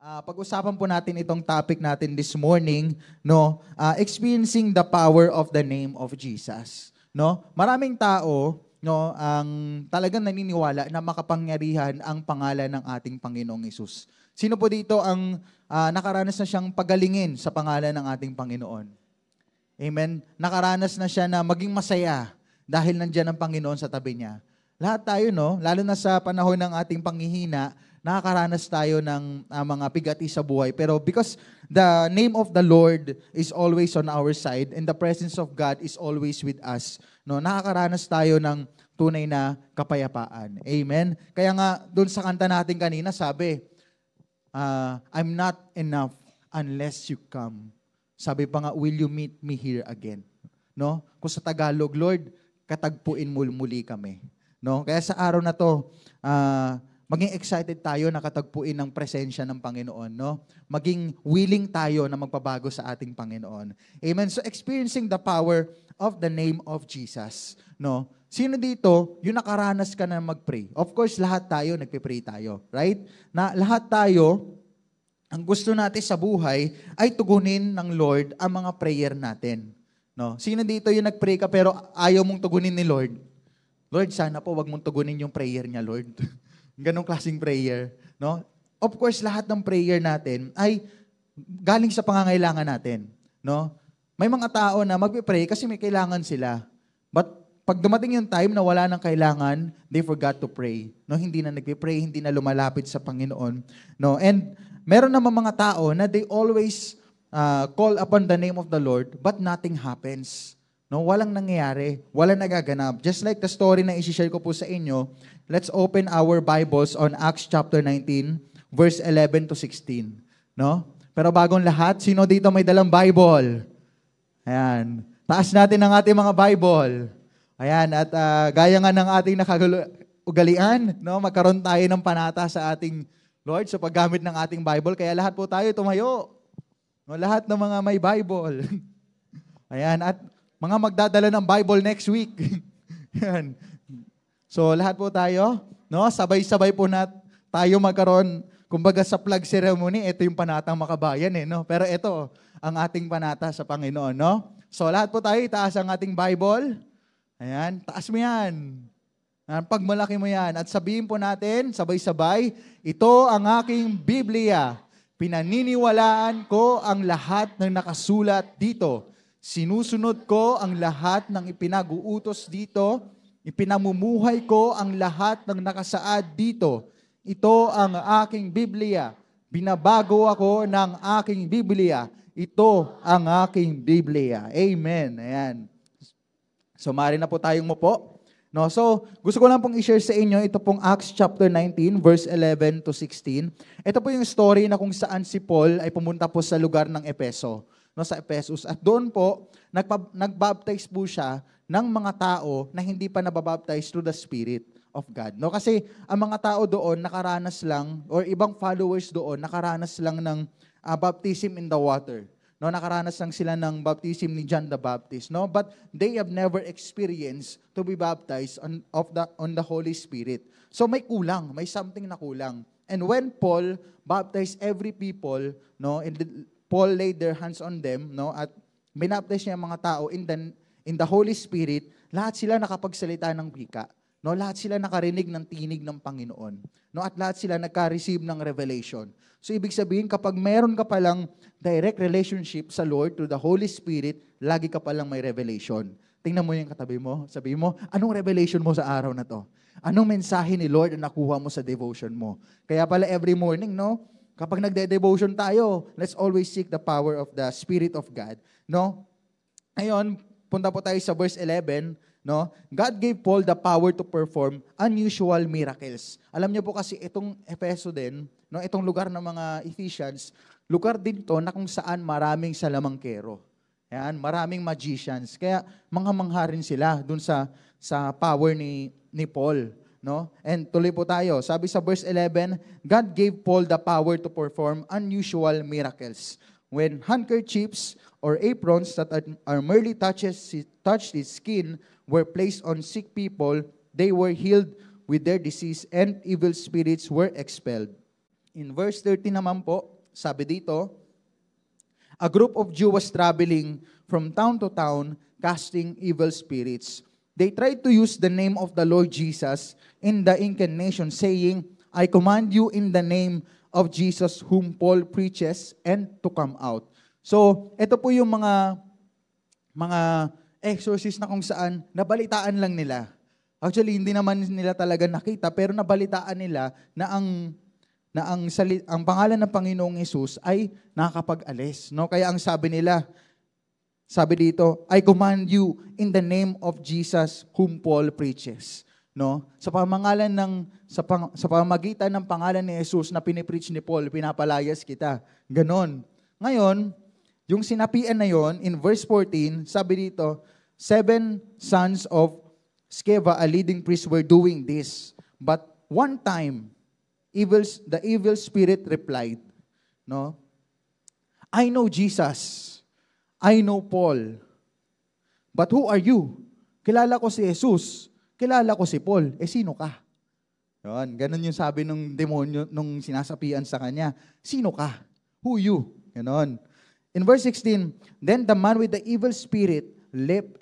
Pag-usapan po natin itong topic natin this morning, no? Experiencing the power of the name of Jesus, no? Maraming tao, no, ang talagang naniniwala na makapangyarihan ang pangalan ng ating Panginoong Hesus. Sino po dito ang nakaranas na siyang pagalingin sa pangalan ng ating Panginoon? Amen. Nakaranas na siya na maging masaya dahil nandiyan ang Panginoon sa tabi niya. Lahat tayo, no? Lalo na sa panahon ng ating panghihina, nakakaranas tayo ng mga pigati sa buhay. Pero because the name of the Lord is always on our side and the presence of God is always with us, no, nakakaranas tayo ng tunay na kapayapaan. Amen? Kaya nga, doon sa kanta natin kanina, sabi, I'm not enough unless you come. Sabi pa nga, will you meet me here again? No? Kung sa Tagalog, Lord, katagpuin mo muli kami. No? Kaya sa araw na to, maging excited tayo na katagpuin ng presensya ng Panginoon, no? Maging willing tayo na magpabago sa ating Panginoon. Amen. So experiencing the power of the name of Jesus, no? Sino dito yung nakaranas ka na mag-pray? Of course, lahat tayo nagpe-pray tayo, right? Na lahat tayo ang gusto natin sa buhay ay tugunin ng Lord ang mga prayer natin, no? Sino dito yung nag-pray ka pero ayaw mong tugunin ni Lord? Lord, sana po wag mong tugunin yung prayer niya, Lord. Ganong klaseng prayer, no? Of course, lahat ng prayer natin ay galing sa pangangailangan natin, no? May mga tao na magpe-pray kasi may kailangan sila. But pag dumating yung time na wala nang kailangan, they forgot to pray. No, hindi na nagpe-pray, hindi na lumalapit sa Panginoon, no? And meron naman mga tao na they always call upon the name of the Lord, but nothing happens. No, walang nangyayari, walang nagaganap. Just like the story na i-share ko po sa inyo, let's open our Bibles on Acts chapter 19, verse 11 to 16. No? Pero bagong lahat, sino dito may dalang Bible? Ayan. Taas natin ang ating mga Bible. Ayan. At gaya nga ng ating ugalian, no? Magkaroon tayo ng panata sa ating Lord sa paggamit ng ating Bible. Kaya lahat po tayo tumayo. No? Lahat ng mga may Bible. Ayan. At mga magdadala ng Bible next week. Yan. So, lahat po tayo, no? Sabay-sabay po tayo magkaroon, kumbaga sa flag ceremony, ito yung panatang makabayan, no? Pero ito, ang ating panata sa Panginoon, no? So, lahat po tayo, itaas ang ating Bible. Ayan, taas mo yan. Pagmalaki mo yan. At sabihin po natin, sabay-sabay, ito ang aking Biblia. Pinaniniwalaan ko ang lahat ng nakasulat dito. Sinusunod ko ang lahat ng ipinag-uutos dito. Ipinamumuhay ko ang lahat ng nakasaad dito. Ito ang aking Biblia. Binabago ako ng aking Biblia. Ito ang aking Biblia. Amen. Ayan. So, maaari na po tayong mupo. No? So, gusto ko lang pong i-share sa inyo, ito pong Acts chapter 19, verse 11 to 16. Ito po yung story na kung saan si Paul ay pumunta po sa lugar ng Epeso. No, sa Ephesus. At doon po, nagbaptize po siya ng mga tao na hindi pa nababaptize through the Spirit of God. No, kasi ang mga tao doon nakaranas lang, or ibang followers doon, nakaranas lang ng baptism in the water. No, nakaranas lang sila ng baptism ni John the Baptist. No, but they have never experienced to be baptized on the Holy Spirit. So may kulang, may something na kulang. And when Paul baptized every people, no, Paul laid their hands on them, no, at binaptize niya ang mga tao in the Holy Spirit, lahat sila nakapagsalita ng wika. No, lahat sila nakarinig ng tinig ng Panginoon. No, at lahat sila nagka-receive ng revelation. So ibig sabihin, kapag meron ka palang direct relationship sa Lord through the Holy Spirit, lagi ka palang may revelation. Tingnan mo yung katabi mo, sabihin mo, anong revelation mo sa araw na to? Anong mensahe ni Lord na nakuha mo sa devotion mo? Kaya pala every morning, no, kapag nagde-devotion tayo, let's always seek the power of the Spirit of God. No? Ngayon, punta po tayo sa verse 11. No? God gave Paul the power to perform unusual miracles. Alam niyo po kasi itong Efeso din, no, itong lugar ng mga Ephesians, lugar din to na kung saan maraming salamangkero. Yan, maraming magicians. Kaya mangha-mangha rin sila dun sa power ni Paul. No? And tuloy po tayo. Sabi sa verse 11, God gave Paul the power to perform unusual miracles. When handkerchiefs or aprons that are merely touched his skin were placed on sick people, they were healed with their disease and evil spirits were expelled. In verse 13 naman po, sabi dito, a group of Jews was traveling from town to town, casting evil spirits. They tried to use the name of the Lord Jesus in the incarnation, saying, I command you in the name of Jesus whom Paul preaches, and to come out. So, ito po yung mga exorcist na kung saan nabalitaan lang nila. Actually, hindi naman nila talaga nakita, pero nabalitaan nila na ang pangalan ng Panginoong Hesus ay nakakapag-alis. No? Kaya ang sabi nila, sabi dito, I command you in the name of Jesus whom Paul preaches. No? Sa pamamagitan ng pangalan ni Jesus na pinipreach ni Paul, pinapalayas kita. Ganon. Ngayon, yung sinapian na yon, in verse 14, sabi dito, 7 sons of Sceva, a leading priest, were doing this. But one time, the evil spirit replied, no? I know Jesus. I know Paul. But who are you? Kilala ko si Jesus. Kilala ko si Paul. Sino ka? Yun, ganun yung sabi ng demonyo nung sinasapian sa kanya. Sino ka? Who you? Ganon. In verse 16, then the man with the evil spirit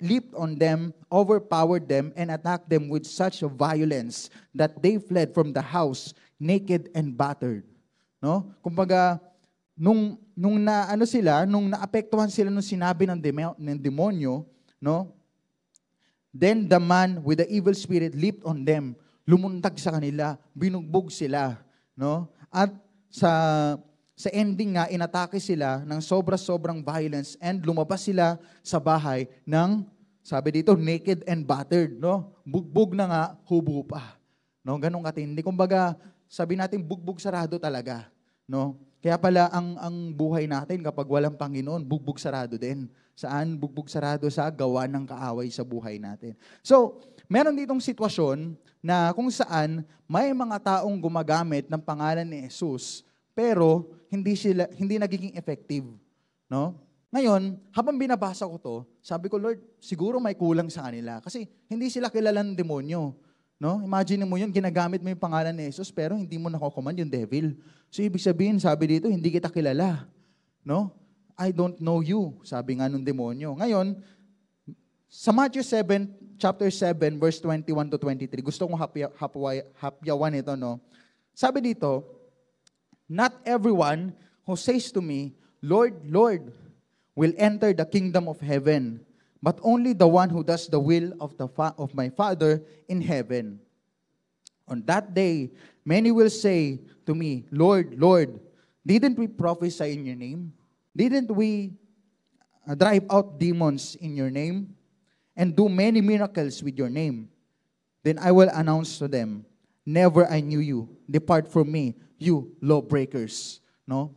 leaped on them, overpowered them, and attacked them with such violence that they fled from the house, naked and battered. No? Kumbaga, nung naapektuhan sila nung sinabi ng demonyo, no? Then the man with the evil spirit leaped on them, lumundag sa kanila, binugbog sila, no? At sa ending nga, inatake sila ng sobrang violence and lumabas sila sa bahay ng, sabi dito, naked and battered, no? Bugbog na nga, hubo pa. No? Ganong katindi. Kumbaga, sabi natin, bugbog sarado talaga, no? Kaya pala, ang buhay natin, kapag walang Panginoon, bugbog sarado din. Saan? Bugbog sarado sa gawa ng kaaway sa buhay natin. So, meron ditong sitwasyon na kung saan may mga taong gumagamit ng pangalan ni Jesus, pero hindi nagiging effective, no? Ngayon, habang binabasa ko to, sabi ko, Lord, siguro may kulang sa kanila kasi hindi sila kilala ng demonyo, no? Imagine mo 'yun, ginagamit mo yung pangalan ni Jesus pero hindi mo nako-command yung devil. So ibig sabihin, sabi dito, hindi kita kilala, no? I don't know you, sabi nga ng demonyo. Ngayon, sa Matthew 7, chapter 7, verse 21 to 23, gusto kong hapyawan ito, no? Sabi dito, not everyone who says to me, Lord, Lord, will enter the kingdom of heaven, but only the one who does the will of my Father in heaven. On that day, many will say to me, Lord, Lord, didn't we prophesy in your name? Didn't we drive out demons in your name and do many miracles with your name? Then I will announce to them, never I knew you. Depart from me, you lawbreakers. No?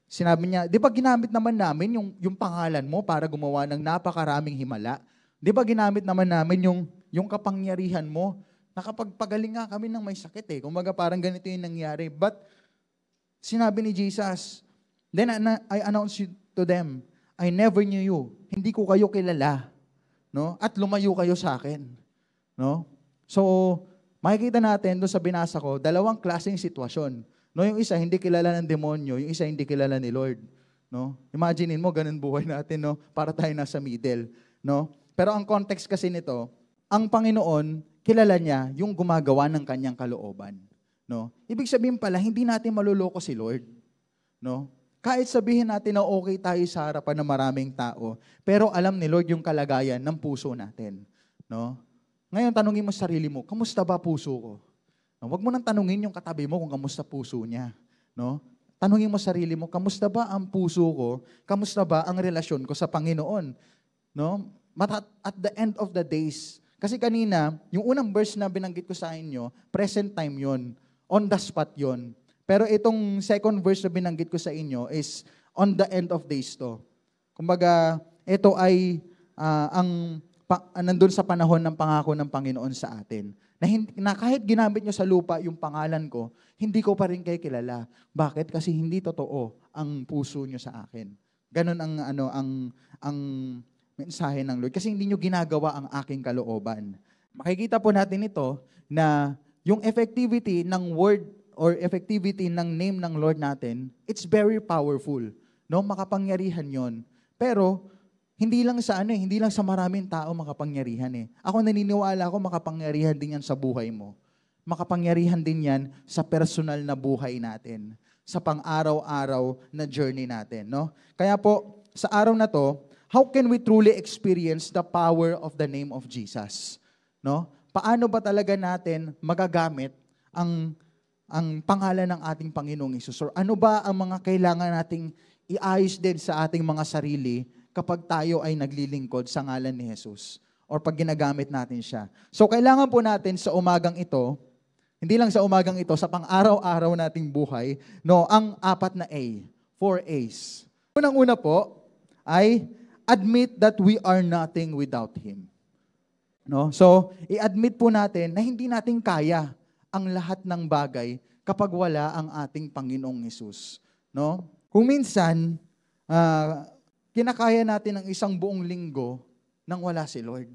Sinabi niya, di ba ginamit naman namin yung pangalan mo para gumawa ng napakaraming himala? Di ba ginamit naman namin yung kapangyarihan mo? Nakapagpagaling nga kami ng may sakit eh. Kumbaga parang ganito yung nangyari. But sinabi ni Jesus, then I announce you to them, I never knew you. Hindi ko kayo kilala. No? At lumayo kayo sa akin. No? So, makikita natin doon sa binasa ko, dalawang klaseng sitwasyon. No, yung isa hindi kilala ng demonyo, yung isa hindi kilala ni Lord, no? Imagine mo ganun buhay natin, no? Para tayo nasa middle, no? Pero ang context kasi nito, ang Panginoon, kilala niya yung gumagawa ng kanyang kalooban, no? Ibig sabihin pala, hindi natin maluloko si Lord, no? Kahit sabihin natin na okay tayo sa harapan ng maraming tao, pero alam ni Lord yung kalagayan ng puso natin, no? Ngayon, tanungin mo sa sarili mo, kamusta ba puso ko? No, huwag mo nang tanungin yung katabi mo kung kamusta puso niya. No? Tanungin mo sa sarili mo, kamusta ba ang puso ko? Kamusta ba ang relasyon ko sa Panginoon? No? At the end of the days, kasi kanina, yung unang verse na binanggit ko sa inyo, present time yon, on the spot yon. Pero itong second verse na binanggit ko sa inyo is on the end of days to. Kumbaga, ito ay nandun sa panahon ng pangako ng Panginoon sa atin. Na kahit ginamit nyo sa lupa yung pangalan ko, hindi ko pa rin kayo kilala. Bakit? Kasi hindi totoo ang puso nyo sa akin. Ganon ang mensahe ng Lord. Kasi hindi nyo ginagawa ang aking kalooban. Makikita po natin ito na yung effectivity ng word or effectivity ng name ng Lord natin, it's very powerful. No, makapangyarihan 'yon. Pero hindi lang sa hindi lang sa maraming tao makapangyarihan eh. Ako naniniwala ako makapangyarihan din 'yan sa buhay mo. Makapangyarihan din 'yan sa personal na buhay natin, sa pang-araw-araw na journey natin, no? Kaya po, sa araw na 'to, how can we truly experience the power of the name of Jesus? No? Paano ba talaga natin magagamit ang pangalan ng ating Panginoong Hesus? Or ano ba ang mga kailangan nating iayos din sa ating mga sarili kapag tayo ay naglilingkod sa ngalan ni Jesus or pag ginagamit natin siya? So kailangan po natin sa umagang ito, hindi lang sa umagang ito, sa pang-araw-araw nating buhay, no, ang 4 na A, 4 A's. Unang-una po ay admit that we are nothing without Him. No? So, i-admit po natin na hindi natin kaya ang lahat ng bagay kapag wala ang ating Panginoong Hesus. No? Kung minsan, kinakaya natin ang isang buong linggo nang wala si Lord.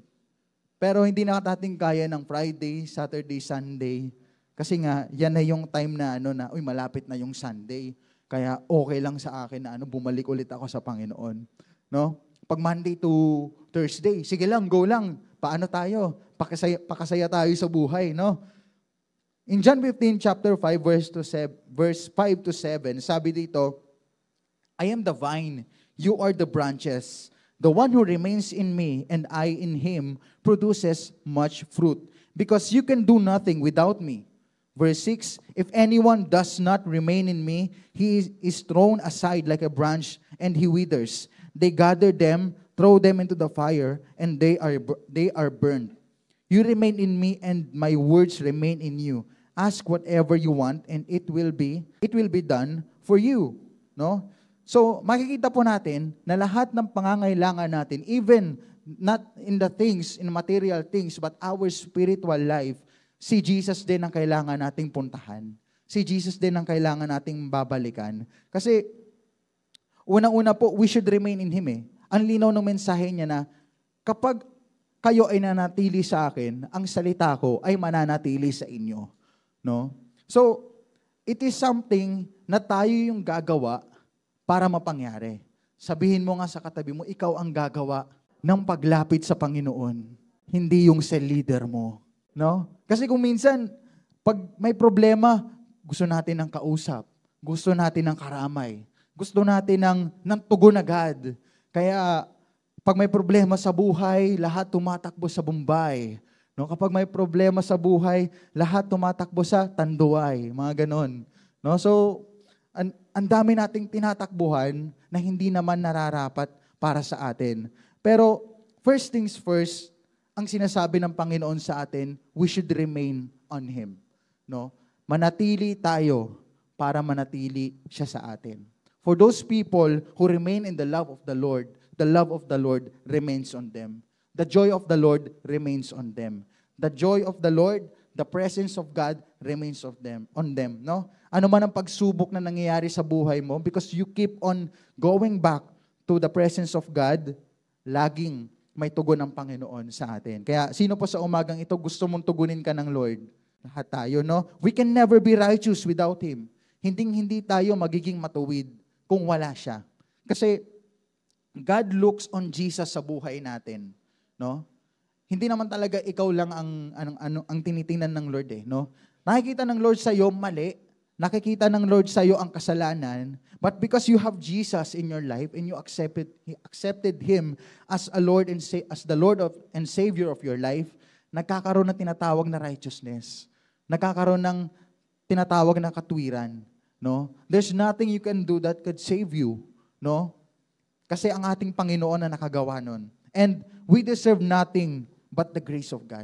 Pero hindi natin kaya ng Friday, Saturday, Sunday. Kasi nga, yan na yung time na, malapit na yung Sunday. Kaya okay lang sa akin na bumalik ulit ako sa Panginoon. No? Pag Monday to Thursday, sige lang, go lang. Paano tayo? Pakasaya tayo sa buhay, no? In John 15, chapter 5, verse 5 to 7, sabi dito, I am the vine, you are the branches. The one who remains in me and I in him produces much fruit, because you can do nothing without me. Verse 6, if anyone does not remain in me, he is thrown aside like a branch and he withers. They gather them, throw them into the fire, and they are burned. You remain in me, and my words remain in you. Ask whatever you want, and it will be done for you. No? So, makikita po natin na lahat ng pangangailangan natin, even not in the things, in material things, but our spiritual life, si Jesus din ang kailangan nating puntahan. Si Jesus din ang kailangan nating babalikan. Kasi, unang-una po, we should remain in Him eh. Ang linaw ng mensahe niya na, kapag kayo ay nanatili sa akin, ang salita ko ay mananatili sa inyo. No? So, it is something na tayo yung gagawa para mapangyari. Sabihin mo nga sa katabi mo, ikaw ang gagawa ng paglapit sa Panginoon, hindi yung cell leader mo. No? Kasi kung minsan, pag may problema, gusto natin ng kausap, gusto natin ng karamay, gusto natin ng tugon agad. Kaya, pag may problema sa buhay, lahat tumatakbo sa Bombay. No? Kapag may problema sa buhay, lahat tumatakbo sa Tanduay. Mga ganon. No? So, ang dami nating tinatakbuhan na hindi naman nararapat para sa atin. Pero, first things first, ang sinasabi ng Panginoon sa atin, we should remain on Him. No? Manatili tayo para manatili siya sa atin. For those people who remain in the love of the Lord remains on them. The joy of the Lord remains on them. The joy of the Lord, the presence of God remains on them. No? Ano man ang pagsubok na nangyayari sa buhay mo, because you keep on going back to the presence of God, laging may tugon ng Panginoon sa atin. Kaya sino po sa umagang ito gusto mong tugunin ka ng Lord? Lahat tayo, no? We can never be righteous without Him. Hindi tayo magiging matuwid kung wala siya. Kasi God looks on Jesus sa buhay natin, no? Hindi naman talaga ikaw lang ang tinitingnan ng Lord eh, no? Nakikita ng Lord sa iyo mali, nakikita ng Lord sa iyo ang kasalanan, but because you have Jesus in your life and you accepted Him as a Lord as the Lord and Savior of your life, nagkakaroon ng tinatawag na righteousness. Nagkakaroon ng tinatawag na katwiran, no? There's nothing you can do that could save you, no? Kasi ang ating Panginoon na nakagawa nun. And we deserve nothing but the grace of God.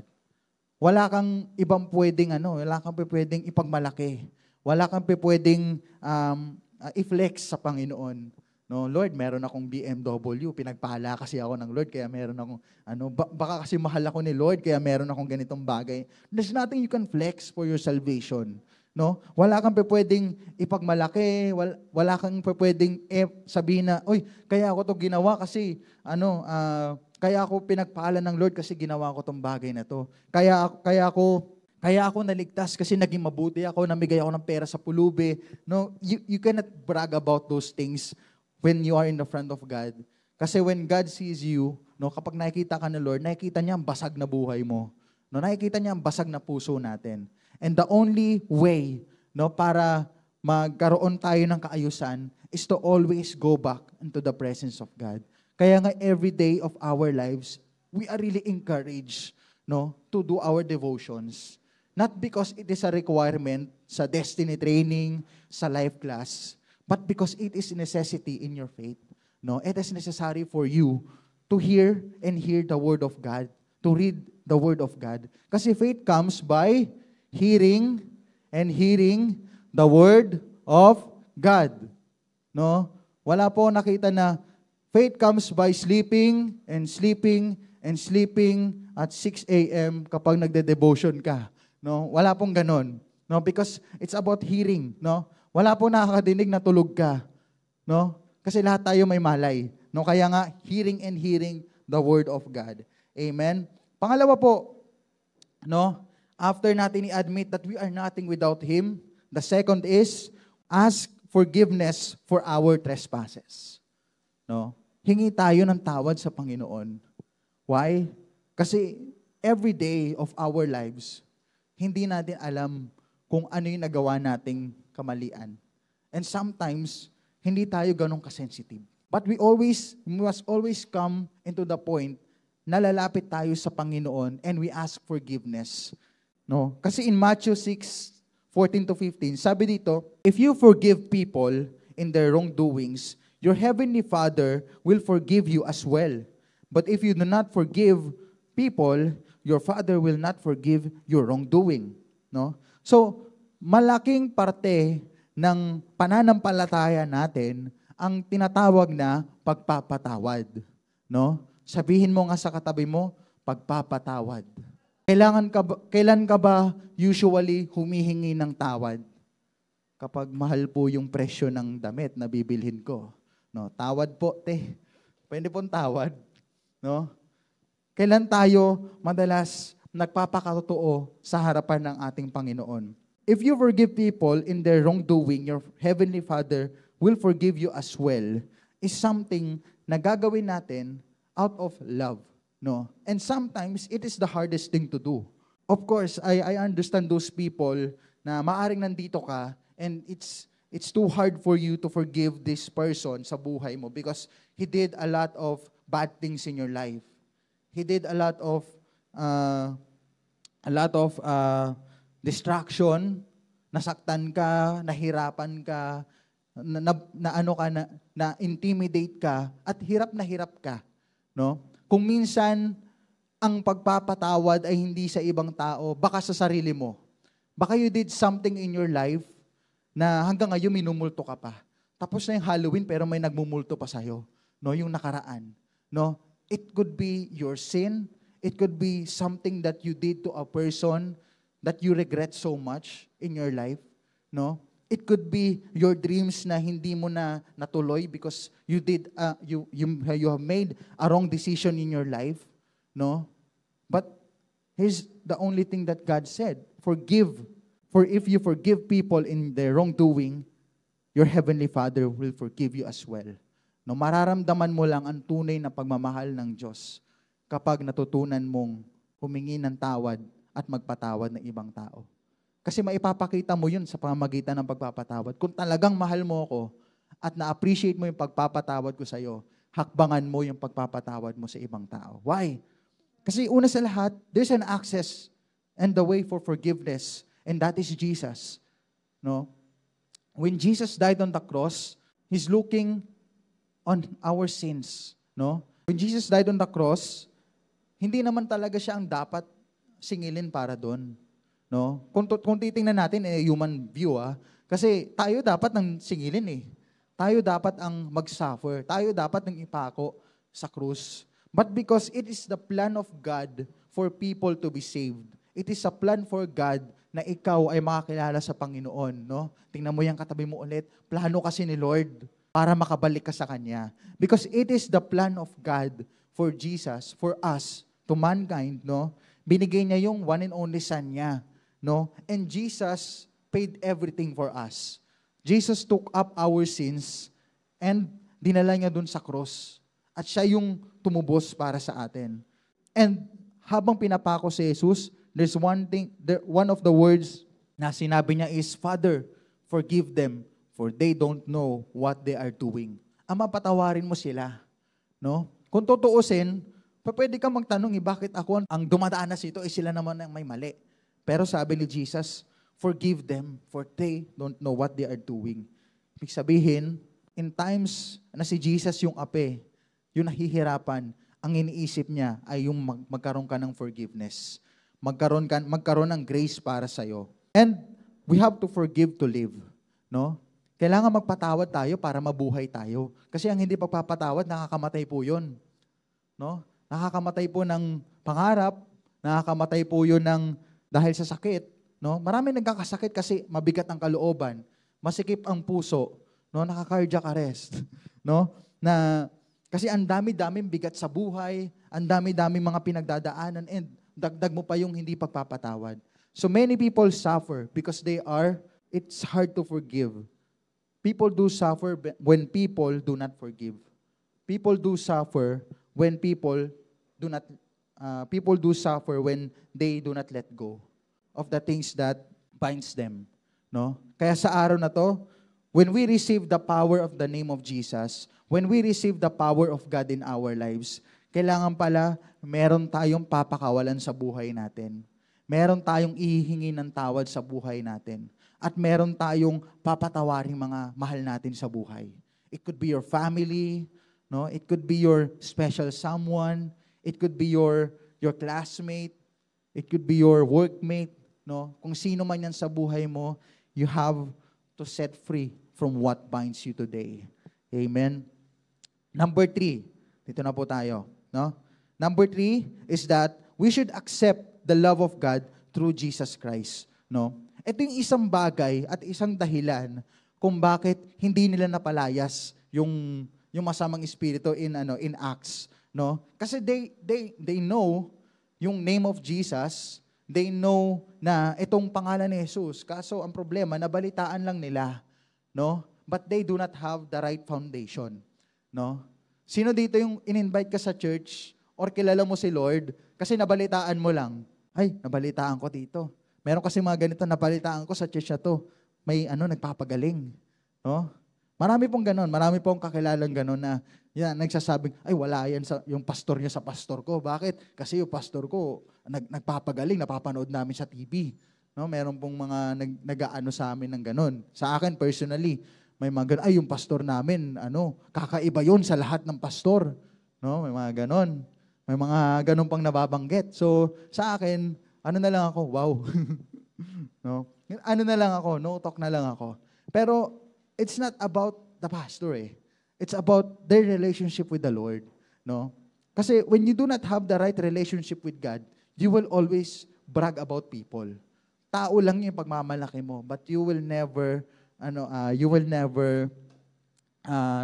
Wala kang ibang wala kang pwedeng ipagmalaki. Wala kang pwedeng i-flex sa Panginoon. No, Lord, meron akong BMW, pinagpala kasi ako ng Lord, kaya meron akong, baka kasi mahal ako ni Lord, kaya meron akong ganitong bagay. There's nothing you can flex for your salvation. No? Wala kang pwedeng ipagmalaki, wala kang pwedeng sabihin na, oy, kaya ako to ginawa kasi, kaya ako pinagpaalan ng Lord kasi ginawa ko tong bagay na to. Kaya ako Kaya ako naligtas kasi naging mabuti ako, namigay ako ng pera sa pulubi. No, you cannot brag about those things when you are in the front of God. Kasi when God sees you, no, kapag nakikita ka ng Lord, nakikita niya ang basag na buhay mo. No, nakikita niya ang basag na puso natin. And the only way, no, para magkaroon tayo ng kaayusan is to always go back into the presence of God. Kaya nga every day of our lives, we are really encouraged, no, to do our devotions. Not because it is a requirement sa destiny training, sa life class, but because it is a necessity in your faith. No, it is necessary for you to hear and hear the word of God, to read the word of God. Kasi faith comes by hearing and hearing the word of God. No? Wala po nakita na faith comes by sleeping and sleeping and sleeping at 6 a.m. kapag nagde-devotion ka. No, wala pong ganon. No, because it's about hearing, no? Wala pong nakakadinig na tulog ka, no? Kasi lahat tayo may malay, no? Kaya nga hearing and hearing the word of God. Amen. Pangalawa po, no? After natin i-admit that we are nothing without him, the second is ask forgiveness for our trespasses. No? Hingi tayo ng tawad sa Panginoon. Why? Kasi every day of our lives, hindi natin alam kung ano yung nagawa nating kamalian. And sometimes, hindi tayo ganun kasensitive. But we must always come into the point na lalapit tayo sa Panginoon and we ask forgiveness. No? Kasi in Matthew 6:14-15, sabi dito, if you forgive people in their wrongdoings, your heavenly Father will forgive you as well. But if you do not forgive people, your Father will not forgive your wrongdoing. No? So, malaking parte ng pananampalataya natin ang tinatawag na pagpapatawad. No? Sabihin mo nga sa katabi mo, pagpapatawad. Kailan ka ba usually humihingi ng tawad? Kapag mahal po yung presyo ng damit na bibilhin ko. No? Tawad po, te. Pwede pong tawad. No? Kailan tayo madalas nagpapakatotoo sa harapan ng ating Panginoon? If you forgive people in their wrongdoing, your heavenly Father will forgive you as well, is something na gagawin natin out of love. No? And sometimes, it is the hardest thing to do. Of course, I understand those people na maaring nandito ka and it's too hard for you to forgive this person sa buhay mo because he did a lot of bad things in your life. He did a lot of distraction, nasaktan ka, nahirapan ka, na intimidate ka, at hirap na hirap ka, no? Kung minsan ang pagpapatawad ay hindi sa ibang tao, baka sa sarili mo. Baka you did something in your life na hanggang ngayon minumulto ka pa. Tapos na yung Halloween pero may nagmumulto pa sa'yo, no? Yung nakaraan, no? It could be your sin. It could be something that you did to a person that you regret so much in your life, no? It could be your dreams na hindi mo na natuloy because you have made a wrong decision in your life, no? But here's the only thing that God said, forgive. For if you forgive people in their wrongdoing, your heavenly Father will forgive you as well. No, mararamdaman mo lang ang tunay na pagmamahal ng Diyos kapag natutunan mong humingi ng tawad at magpatawad ng ibang tao. Kasi maipapakita mo yun sa pamamagitan ng pagpapatawad. Kung talagang mahal mo ako at na-appreciate mo yung pagpapatawad ko sa'yo, hakbangan mo yung pagpapatawad mo sa ibang tao. Why? Kasi una sa lahat, there's an access and the way for forgiveness, and that is Jesus. No? When Jesus died on the cross, He's looking on our sins, no? When Jesus died on the cross, hindi naman talaga siya ang dapat singilin para doon, no? Kung titingnan natin human view, kasi tayo dapat nang singilin eh. Tayo dapat ang mag-suffer. Tayo dapat nang ipako sa krus. But because it is the plan of God for people to be saved. It is a plan for God na ikaw ay makakilala sa Panginoon, no? Tingnan mo yung katabi mo ulit. Plano kasi ni Lord para makabalik ka sa Kanya. Because it is the plan of God for Jesus, for us, to mankind, no? Binigay niya yung one and only Son niya no? And Jesus paid everything for us. Jesus took up our sins and dinala niya dun sa cross. At siya yung tumubos para sa atin. And habang pinapako si Jesus, there's one of the words na sinabi niya is, Father, forgive them, for they don't know what they are doing. Ama, patawarin mo sila. No? Kung tutuusin, pwede kang magtanong, bakit ako ang dumadanas ito, sila naman ang may mali. Pero sabi ni Jesus, forgive them, for they don't know what they are doing. Ibig sabihin, in times na si Jesus yung ape, yung nahihirapan, ang iniisip niya ay yung magkaroon ka ng forgiveness. Magkaroon ng grace para sa'yo. And we have to forgive to live. No? Kailangan magpatawad tayo para mabuhay tayo. Kasi ang hindi pagpapatawad, nakakamatay po yun. No? Nakakamatay po ng pangarap, nakakamatay po yun dahil sa sakit. No? Marami nagkakasakit kasi mabigat ang kalooban, masikip ang puso, no? Naka-cardiac arrest. No? Kasi ang dami-daming bigat sa buhay, ang dami-daming mga pinagdadaanan, and dagdag mo pa yung hindi pagpapatawad. So many people suffer because it's hard to forgive. People do suffer when people do not forgive. People do suffer when people do suffer when they do not let go of the things that binds them. No? Kaya sa araw na to, when we receive the power of the name of Jesus, when we receive the power of God in our lives, kailangan pala meron tayong papakawalan sa buhay natin. Meron tayong ihihingi ng tawad sa buhay natin. At meron tayong papatawaring mga mahal natin sa buhay. It could be your family, no? It could be your special someone, it could be your classmate, it could be your workmate, no? Kung sino man yan sa buhay mo, you have to set free from what binds you today. Amen. Number 3, dito na po tayo, no? Number 3 is that we should accept the love of God through Jesus Christ, no? Ito yung isang bagay at isang dahilan kung bakit hindi nila napalayas yung masamang espiritu in Acts, no? Kasi they know yung name of Jesus, they know na itong pangalan ni Jesus. Kaso ang problema, nabalitaan lang nila, no? But they do not have the right foundation, no? Sino dito yung in-invite ka sa church or kilala mo si Lord kasi nabalitaan mo lang? Ay, nabalitaan ko dito. Meron kasi mga ganito, nabalitaan ko sa church na to. May nagpapagaling, no? Marami pong ganon. Marami pong kakilalang ganon na nagsasabing, ay wala yan yung pastor niya sa pastor ko. Bakit? Kasi yung pastor ko nagpapagaling, napapanood namin sa TV. No? Meron pong mga nag-aano sa amin ng ganon. Sa akin personally, may mga ganon, ay yung pastor namin, kakaiba yun sa lahat ng pastor. No? May mga ganon. May mga ganon pang nababanggit. So sa akin, na lang ako, wow. No? Na lang ako, no talk na lang ako. Pero it's not about the pastor It's about their relationship with the Lord, no? Kasi when you do not have the right relationship with God, you will always brag about people. Tao lang yung pagmamalaki mo, but you will never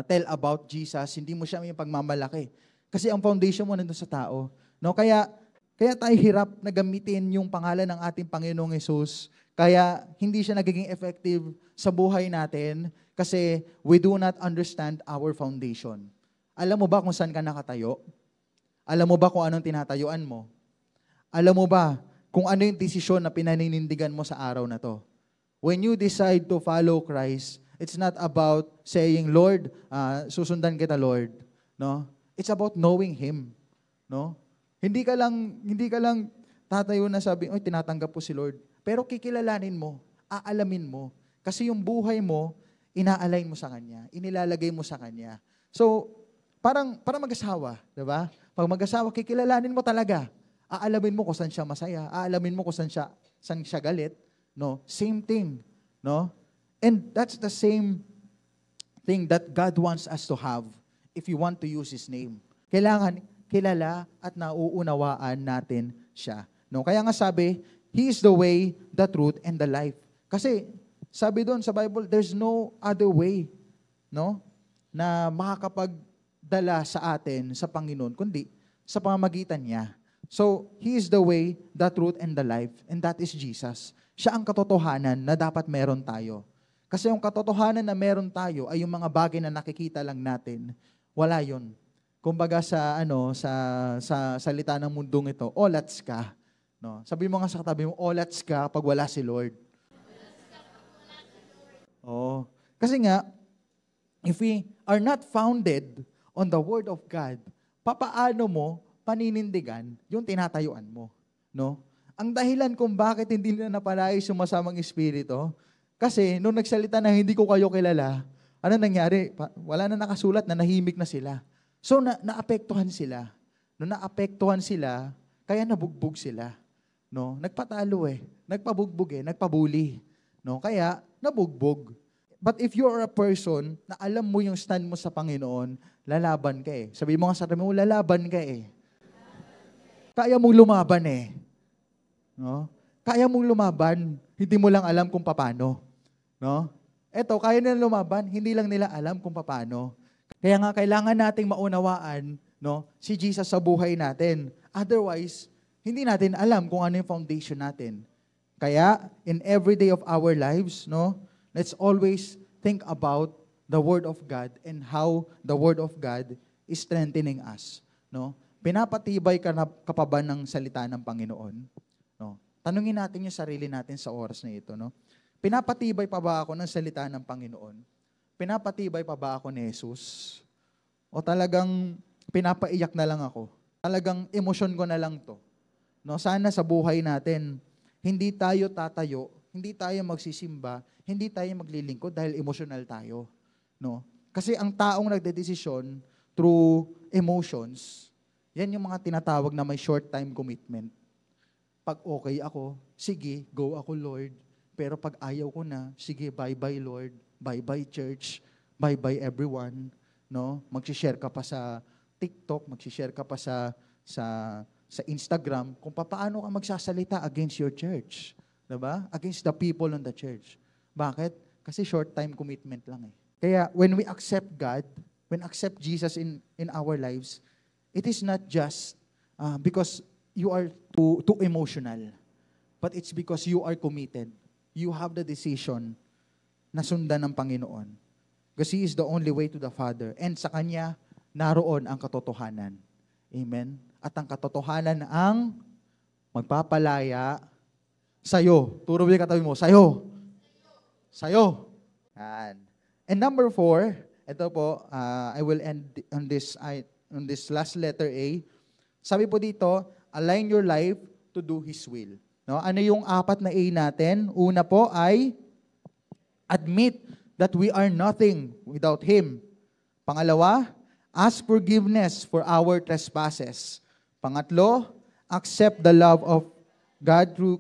tell about Jesus. Hindi mo siya yung pagmamalaki. Kasi ang foundation mo nandun sa tao, no? Kaya tayo hirap na gamitin yung pangalan ng ating Panginoong Hesus. Kaya hindi siya nagiging effective sa buhay natin kasi we do not understand our foundation. Alam mo ba kung saan ka nakatayo? Alam mo ba kung anong tinatayuan mo? Alam mo ba kung ano yung desisyon na pinaninindigan mo sa araw na to? When you decide to follow Christ, it's not about saying, Lord, susundan kita, Lord. No? It's about knowing Him. No? Hindi ka lang tatayo na sabi, oy, tinatanggap po si Lord. Pero kikilalanin mo, aalamin mo. Kasi yung buhay mo, ina-align mo sa Kanya, inilalagay mo sa Kanya. So, parang mag-asawa, di ba? Pag mag-asawa, kikilalanin mo talaga. Aalamin mo kung saan siya masaya, aalamin mo kung saan siya galit. No? Same thing. No? And that's the same thing that God wants us to have if you want to use His name. Kailangan kilala at nauunawaan natin siya. No? Kaya nga sabi, He is the way, the truth, and the life. Kasi sabi doon sa Bible, there's no other way, no, na makakapagdala sa atin sa Panginoon, kundi sa pamamagitan niya. So, He is the way, the truth, and the life, and that is Jesus. Siya ang katotohanan na dapat meron tayo. Kasi yung katotohanan na meron tayo ay yung mga bagay na nakikita lang natin. Wala yun. Kumbaga sa salita ng mundong ito, olats ka. No? Sabi mo nga sa katabi mo, olats ka pag wala si Lord. Oh. Kasi nga, if we are not founded on the Word of God, papaano mo paninindigan yung tinatayuan mo? No? Ang dahilan kung bakit hindi na napalayas yung masamang espiritu, kasi nung nagsalita na hindi ko kayo kilala, ano nangyari? Wala na nakasulat na nahimik na sila. So naapektuhan sila. Nung naapektuhan sila, kaya nabugbog sila. No? Nagpatalo nagpabugbog nagpabuli. No? Kaya nabugbog. But if you are a person na alam mo yung stand mo sa Panginoon, lalaban ka Sabi mo nga sa mo, lalaban ka Kaya mong lumaban No? Kaya mong lumaban, hindi mo lang alam kung paano. No? Eto, kaya nila lumaban, hindi lang nila alam kung paano. Kaya nga kailangan nating maunawaan si Jesus sa buhay natin. Otherwise, hindi natin alam kung ano yung foundation natin. Kaya, in every day of our lives, let's always think about the Word of God and how the Word of God is strengthening us. No? Pinapatibay ka pa ba ng salita ng Panginoon? No? Tanungin natin yung sarili natin sa oras na ito. No? Pinapatibay pa ba ako ng salita ng Panginoon? Pinapatibay pa ba ako ni Jesus? O talagang pinapaiyak na lang ako? Talagang emosyon ko na lang to? No? Sana sa buhay natin, hindi tayo tatayo, hindi tayo magsisimba, hindi tayo maglilingkod dahil emotional tayo. No? Kasi ang taong nagdedesisyon through emotions, yan yung mga tinatawag na may short-time commitment. Pag okay ako, sige, go ako Lord. Pero pag ayaw ko na, sige, bye-bye Lord, bye-bye church, bye-bye everyone. No? Mag-share ka pa sa TikTok, mag-share ka pa sa Instagram kung paano ka magsasalita against your church. Diba? Against the people in the church. Bakit? Kasi short-time commitment lang Kaya when we accept God, when accept Jesus in our lives, it is not just because you are too emotional, but it's because you are committed. You have the decision na sundan ng Panginoon. Because He is the only way to the Father. And sa Kanya, naroon ang katotohanan. Amen? At ang katotohanan ang magpapalaya sa'yo. Turo mo yung katabi mo, sa'yo. Sa'yo. And number 4, ito po, I will end on this last letter A. Sabi po dito, align your life to do His will. No? Ano yung 4 na A natin? Una po ay admit that we are nothing without Him. Pangalawa, ask forgiveness for our trespasses. Pangatlo, accept the love of God through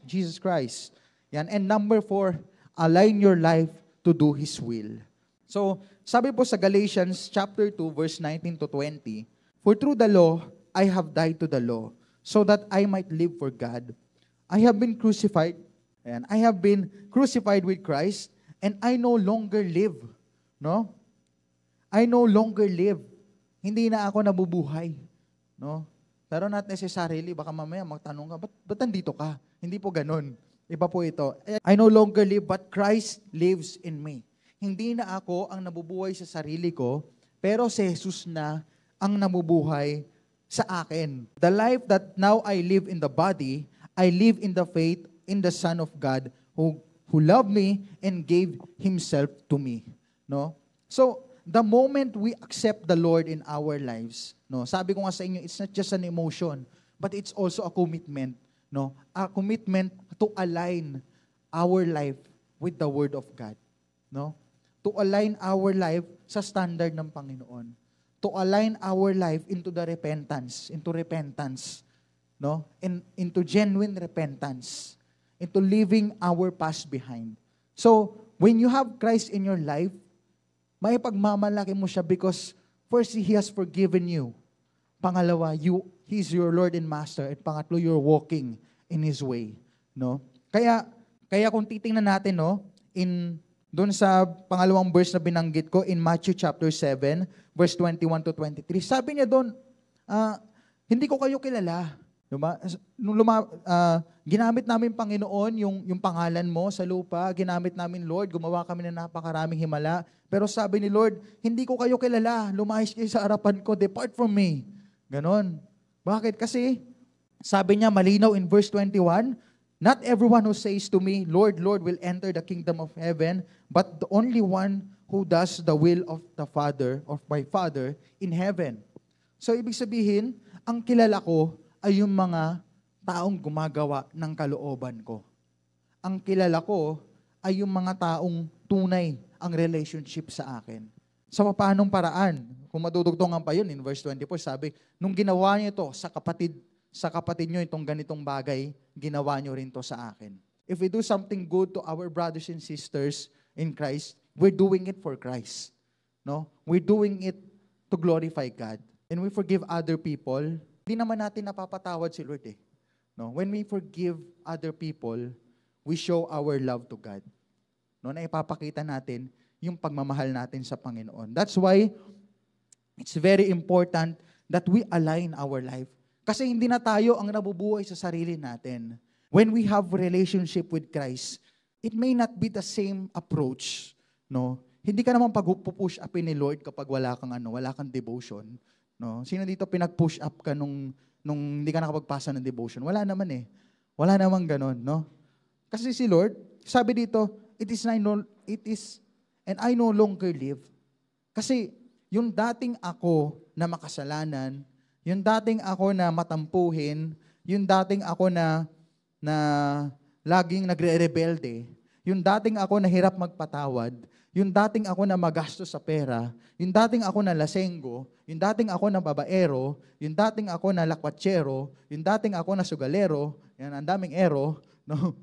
Jesus Christ. Yan. And number 4, align your life to do His will. So, sabi po sa Galatians chapter 2, verse 19 to 20, for through the law, I have died to the law, so that I might live for God. I have been crucified, and I have been crucified with Christ, and I no longer live. No? I no longer live. Hindi na ako nabubuhay. No? Pero not necessarily, baka mamaya magtanong ka, ba't nandito ka? Hindi po ganun. Iba po ito. I no longer live, but Christ lives in me. Hindi na ako ang nabubuhay sa sarili ko, pero si Jesus na ang nabubuhay sa akin. The life that now I live in the body, I live in the faith in the Son of God who loved me and gave Himself to me. No? So, the moment we accept the Lord in our lives, sabi ko nga sa inyo, it's not just an emotion, but it's also a commitment. A commitment to align our life with the Word of God. To align our life sa standard ng Panginoon. To align our life into repentance, into genuine repentance, into leaving our past behind. So, when you have Christ in your life, may pagmamalaki mo siya because first, He has forgiven you. Pangalawa, He is your Lord and Master. At pangatlo, you're walking in His way. Kaya kung titingnan natin, doon sa pangalawang verse na binanggit ko in Matthew chapter 7, verse 21 to 23. Sabi niya doon, hindi ko kayo kilala. Ginamit namin, Panginoon, yung pangalan mo sa lupa. Ginamit namin, Lord, gumawa kami ng napakaraming himala. Pero sabi ni Lord, hindi ko kayo kilala. Lumayas kayo sa harapan ko. Depart from me. Ganon. Bakit? Kasi, sabi niya, malinaw in verse 21, not everyone who says to me, Lord, Lord, will enter the kingdom of heaven, but the only one who does the will of the Father, of my Father, in heaven. So, ibig sabihin, ang kilala ko ay yung mga taong gumagawa ng kalooban ko. Ang kilala ko ay yung mga taong tunay ang relationship sa akin. Sa paanong paraan? Kung madudugtungan pa yun, in verse 24, sabi, nung ginawa niyo ito sa kapatid niyo itong ganitong bagay, ginawa niyo rin to sa akin. If we do something good to our brothers and sisters in Christ, we're doing it for Christ. No? We're doing it to glorify God. And we forgive other people, hindi naman natin napapatawad si Lord eh. No? When we forgive other people, we show our love to God. No? Na ipapakita natin yung pagmamahal natin sa Panginoon. That's why it's very important that we align our life. Kasi hindi na tayo ang nabubuhay sa sarili natin. When we have relationship with Christ, it may not be the same approach. No? Hindi ka naman pag-push upin ni Lord kapag wala kang devotion. No? Sino dito pinag-push up ka nung hindi ka nakapagpasa ng devotion? Wala naman eh. Wala naman ganon, no? Kasi si Lord, sabi dito, and I no longer live. Kasi yung dating ako na makasalanan, yung dating ako na matampuhin, yung dating ako na laging nagre-rebelde, yung dating ako na hirap magpatawad, yung dating ako na magastos sa pera, yung dating ako na lasenggo, yung dating ako na babaero, yung dating ako na lakwatsero, yung dating ako na sugalero, yan, ang daming ero, no?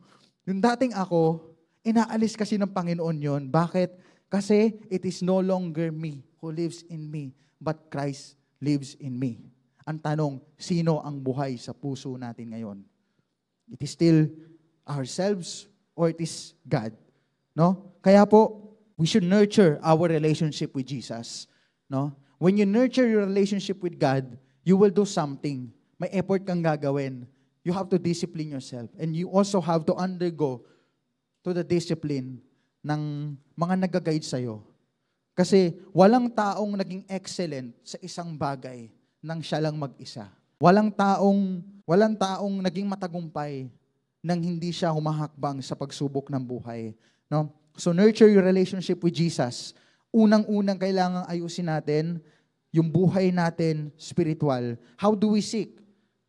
Yung dating ako, inaalis kasi ng Panginoon yon. Bakit? Kasi it is no longer me who lives in me, but Christ lives in me. Ang tanong, sino ang buhay sa puso natin ngayon? It is still ourselves or it is God? No? Kaya po, we should nurture our relationship with Jesus. No? When you nurture your relationship with God, you will do something. May effort kang gagawin. You have to discipline yourself. And you also have to undergo to the discipline ng mga nag-guide sa'yo. Kasi walang taong naging excellent sa isang bagay nang siya lang mag-isa. Walang taong naging matagumpay nang hindi siya humahakbang sa pagsubok ng buhay. No? So nurture your relationship with Jesus. Unang-unang kailangang ayusin natin yung buhay natin spiritual. How do we seek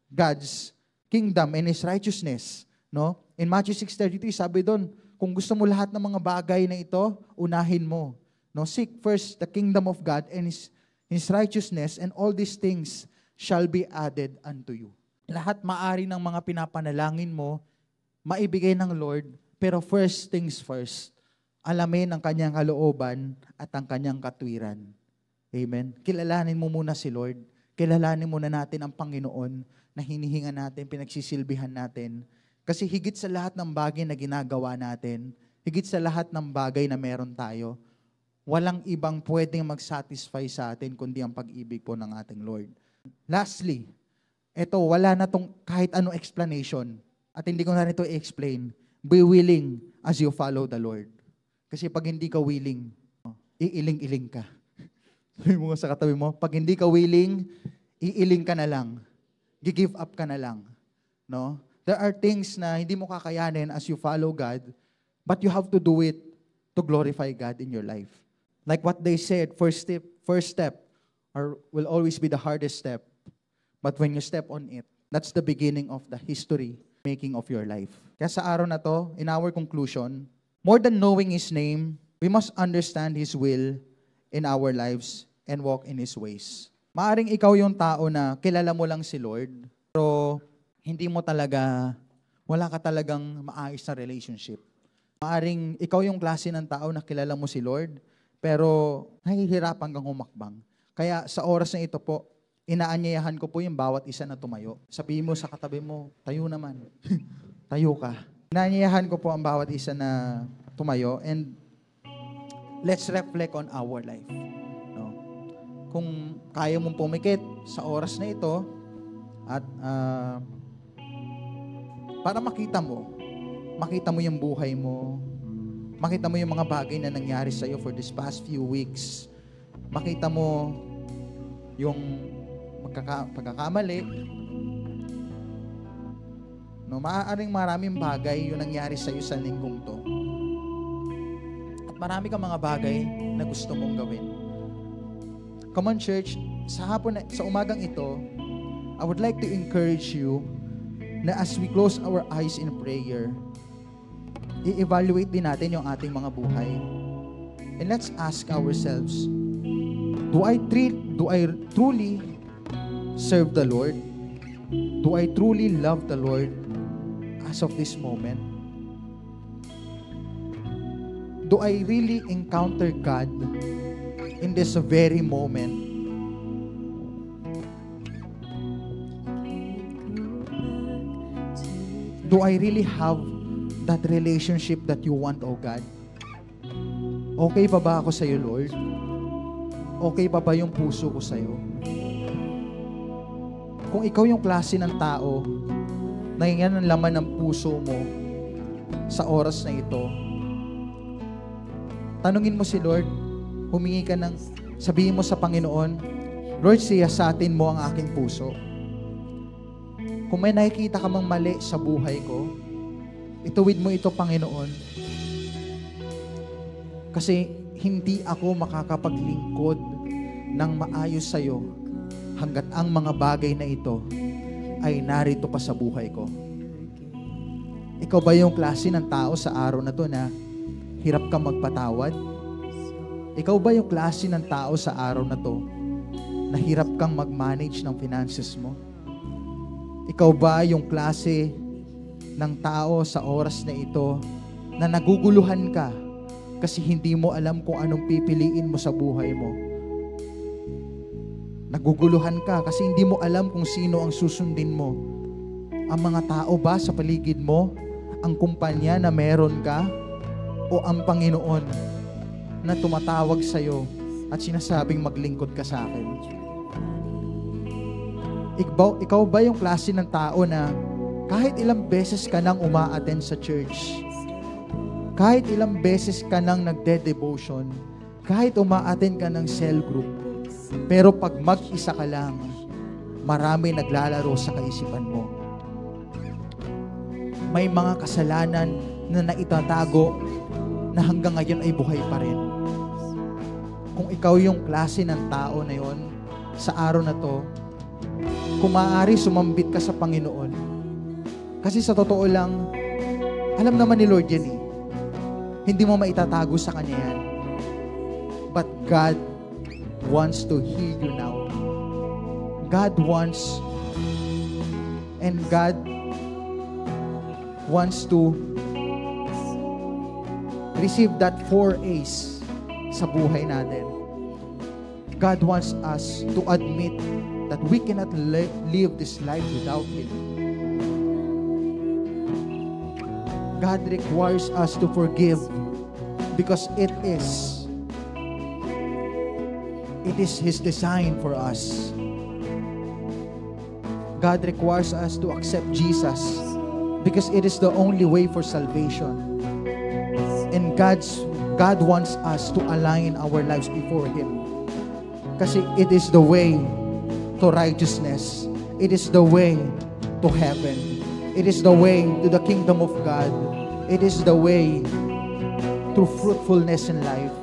God's kingdom and His righteousness? No? In Matthew 6:33, sabi doon, kung gusto mo lahat ng mga bagay na ito, unahin mo. No? Seek first the kingdom of God and His righteousness, and all these things shall be added unto you. Lahat maari ng mga pinapanalangin mo, maibigay ng Lord, pero first things first. Alamin ang kanyang kalooban at ang kanyang katwiran. Amen? Kilalanin mo muna si Lord. Kilalanin muna natin ang Panginoon na hinihinga natin, pinagsisilbihan natin. Kasi higit sa lahat ng bagay na ginagawa natin, higit sa lahat ng bagay na meron tayo, walang ibang pwedeng mag-satisfy sa atin kundi ang pag-ibig po ng ating Lord. Lastly, wala na tong kahit anong explanation at hindi ko na rin ito i-explain. Be willing as you follow the Lord. Kasi pag hindi ka willing, iiling-iling ka. Sabi mo sa katabi mo, pag hindi ka willing, iiling ka na lang. Gi-give up ka na lang. No? There are things na hindi mo kakayanin as you follow God, but you have to do it to glorify God in your life. Like what they said, first step will always be the hardest step. But when you step on it, that's the beginning of the history making of your life. Kaya sa araw na to, in our conclusion, more than knowing His name, we must understand His will in our lives and walk in His ways. Maaring ikaw yung tao na kilala mo lang si Lord, pero wala ka talagang maayos na relationship. Maaring ikaw yung klase ng tao na kilala mo si Lord, pero nahihirapan kang humakbang. Kaya sa oras na ito po, inaanyayahan ko po yung bawat isa na tumayo. Sabihin mo sa katabi mo, tayo naman. Tayo ka. Inaanyayahan ko po ang bawat isa na tumayo and let's reflect on our life. No? Kung kaya mong pumikit sa oras na ito at para makita mo yung buhay mo, makita mo yung mga bagay na nangyari sa'yo for this past few weeks, makita mo yung pagkakamali, no, maaaring maraming bagay yung nangyari sa'yo sa linggong to. At marami kang mga bagay na gusto mong gawin. Come on, church, sa umagang ito, I would like to encourage you na as we close our eyes in prayer, i-evaluate din natin yung ating mga buhay. And let's ask ourselves, do I truly serve the Lord? Do I truly love the Lord as of this moment? Do I really encounter God in this very moment? Do I really have that relationship that you want, oh God? Okay pa ba ako sa iyo, Lord? Okay pa ba yung puso ko sa iyo? Kung ikaw yung klase ng tao na yan ang laman ng puso mo sa oras na ito, tanungin mo si Lord, humingi ka ng, sabihin mo sa Panginoon, Lord, siyasatin mo ang aking puso. Kung may nakikita ka mang mali sa buhay ko, ituwid mo ito, Panginoon. Kasi hindi ako makakapaglingkod ng maayos sa iyo hanggat ang mga bagay na ito ay narito pa sa buhay ko. Ikaw ba yung klase ng tao sa araw na to na hirap kang magpatawad? Ikaw ba yung klase ng tao sa araw na to na hirap kang mag-manage ng finances mo? Ikaw ba yung klase ng tao sa oras na ito na naguguluhan ka kasi hindi mo alam kung anong pipiliin mo sa buhay mo? Naguguluhan ka kasi hindi mo alam kung sino ang susundin mo. Ang mga tao ba sa paligid mo? Ang kumpanya na meron ka? O ang Panginoon na tumatawag sa'yo at sinasabing maglingkod ka sa akin? Ikaw ba yung klase ng tao na kahit ilang beses ka nang uma-attend sa church, kahit ilang beses ka nang nagde-devotion, kahit uma-attend ka ng cell group, pero pag mag-isa ka lang, marami naglalaro sa kaisipan mo. May mga kasalanan na naitatago na hanggang ngayon ay buhay pa rin. Kung ikaw yung klase ng tao na yon, sa araw na to, kung maaari sumambit ka sa Panginoon. Kasi sa totoo lang, alam naman ni Lord yan eh. Hindi mo maitatago sa Kanya yan. But God wants to heal you now. God wants to receive that 4 A's sa buhay natin. God wants us to admit that we cannot live this life without Him. God requires us to forgive because it is His design for us. God requires us to accept Jesus because it is the only way for salvation. And God wants us to align our lives before Him. Kasi it is the way to righteousness. It is the way to heaven. It is the way to the kingdom of God. It is the way to fruitfulness in life.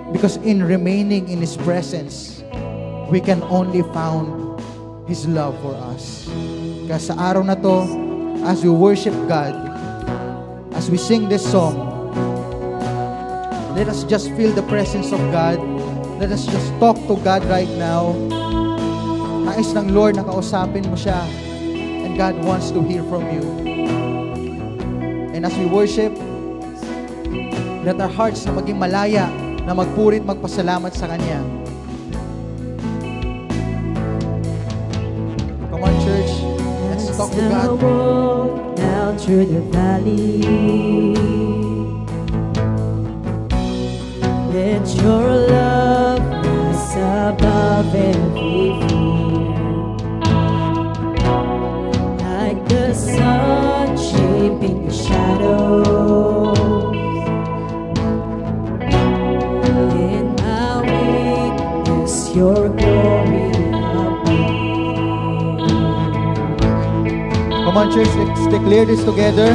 Because in remaining in His presence, we can only found His love for us. Kaya sa araw na to, as we worship God, as we sing this song, let us just feel the presence of God. Let us just talk to God right now. Nais ng Lord na kausapin mo siya. And God wants to hear from you. And as we worship, let our hearts na maging malaya, na magpurit, magpasalamat sa Kanya. Come on, church. Let's talk to God. Walk down through the valley. Let your love rise above every fear. Like the on, church, let's declare this together.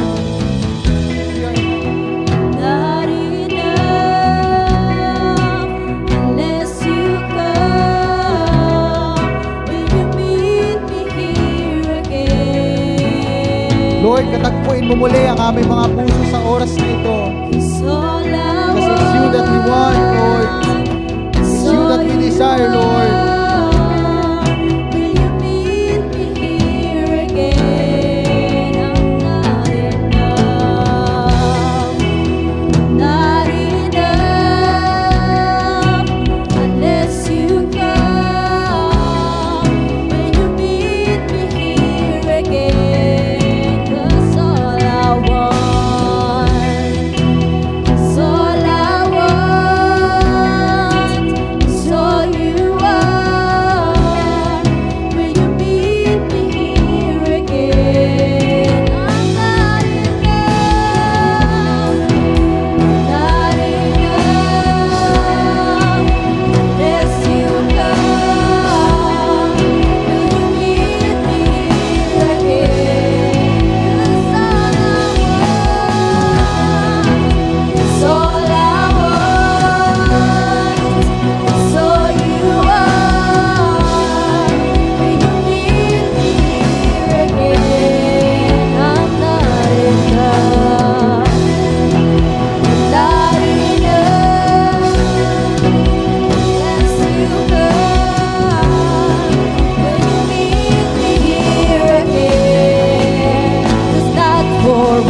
Not enough unless you come. Will you meet me here again? Lord, katagpuin mo muli ang aming mga puso sa oras na ito. It's all I Because it's you that we want, Lord. It's you that we desire, Lord. Will you meet me here again? I'm not enough unless you come. Will you meet me here again? 'Cause all I want, 'cause all I want is all you are. Will you meet me here again? I'm not enough, not enough unless you come. Will you meet me here again? 'Cause all I want is all I want, is all you are. Will you meet me here again? I'm not enough, not enough unless you come. Will you meet me here again? 'Cause not for a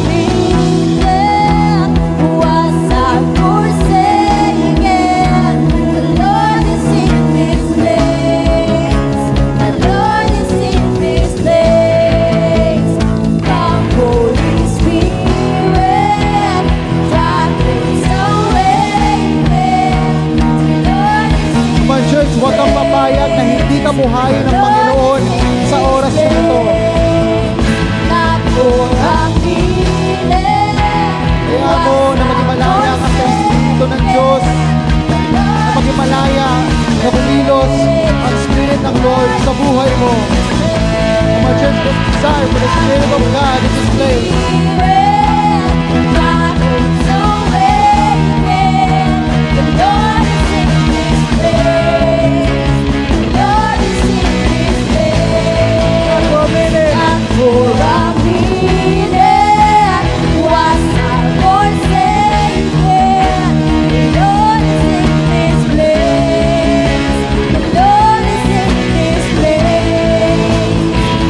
minute was I forsaken. The Lord is in this place. The Lord is in this place. Come, Holy Spirit, darkness away. The Lord is in Come on, church, huwag kang papayag na hindi ka buhayin ng Panginoon sa oras na ito. not for a minute. Kaya mo na maging malaya ka sa Espiritu ng Diyos, na maging malaya na bumilos ang Spirit ng Lord sa buhay mo. Come on, church, let's desire for the Spirit of God in this place. For a minute was I forsaken. The Lord is in this place. The Lord is in this place.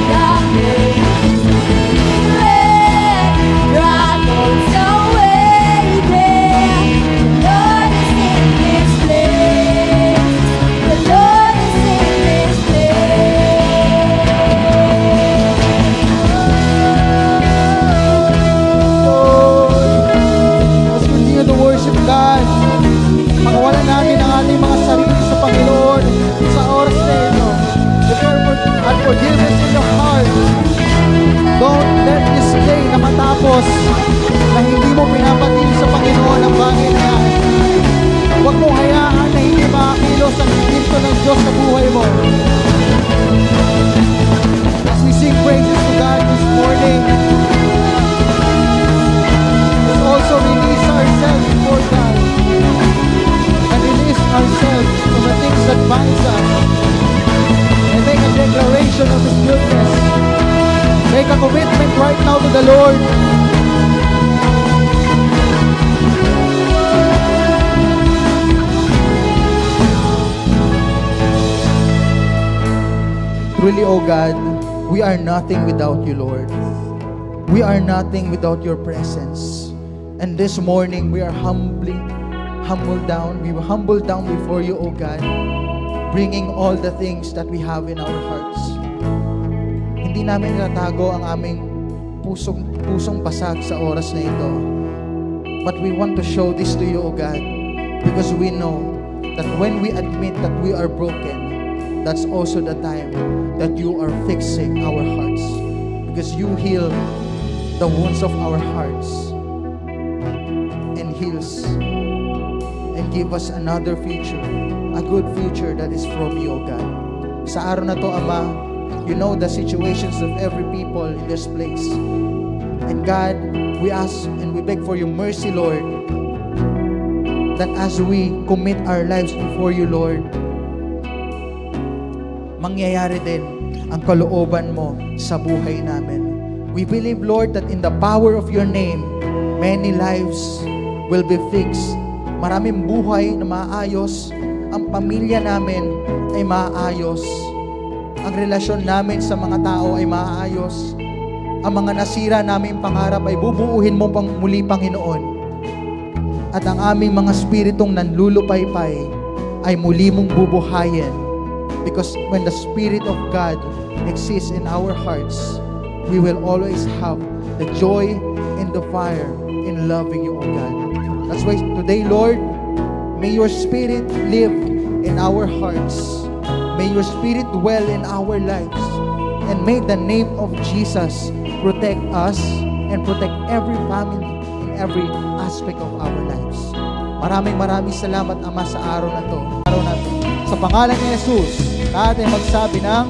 The Holy Spirit travels away there. The Lord is in this place. The Lord is in this Let's continue to worship God. Pakawalan natin ang ating mga sarili sa Panginoon sa oras na ito. Prepare for and forgiveness in your heart. Don't let this day na matapos na hindi mo pinapatili sa Panginoon ang bagay na yan. Huwag mong hayaan na hindi makakilos ang Espiritu ng Diyos sa buhay mo. As we sing praises to God this morning, let's also release ourselves before God and release ourselves from the things that binds us and make a declaration of His goodness. Make a commitment right now to the Lord. Truly, O God, we are nothing without you, Lord. We are nothing without your presence. And this morning, we are humbled down. We will humble down before you, O God, bringing all the things that we have in our hearts. Hindi namin natago ang aming pusong basag sa oras na ito. But we want to show this to you, O God, because we know that when we admit that we are broken, that's also the time that you are fixing our hearts, because you heal the wounds of our hearts and heals and give us another future, a good future that is from you, O God. Sa araw na to, Ama, You know the situations of every people in this place. And God, we ask and we beg for your mercy, Lord, that as we commit our lives before you, Lord, mangyayari din ang kalooban mo sa buhay namin. We believe, Lord, that in the power of your name, many lives will be fixed. Maraming buhay na maayos. Ang pamilya namin ay maayos. Ang relasyon namin sa mga tao ay maayos. Ang mga nasira naming pangarap ay bubuuhin mo pang muli, Panginoon. At ang aming mga spiritong nanlulupaypay ay muli mong bubuhayin. Because when the Spirit of God exists in our hearts, we will always have the joy and the fire in loving you, O God. That's why today, Lord, may your Spirit live in our hearts. May your Spirit dwell in our lives. And may the name of Jesus protect us and protect every family in every aspect of our lives. Maraming salamat, Ama, sa araw na to. Sa pangalan ni Jesus, natin magsabi ng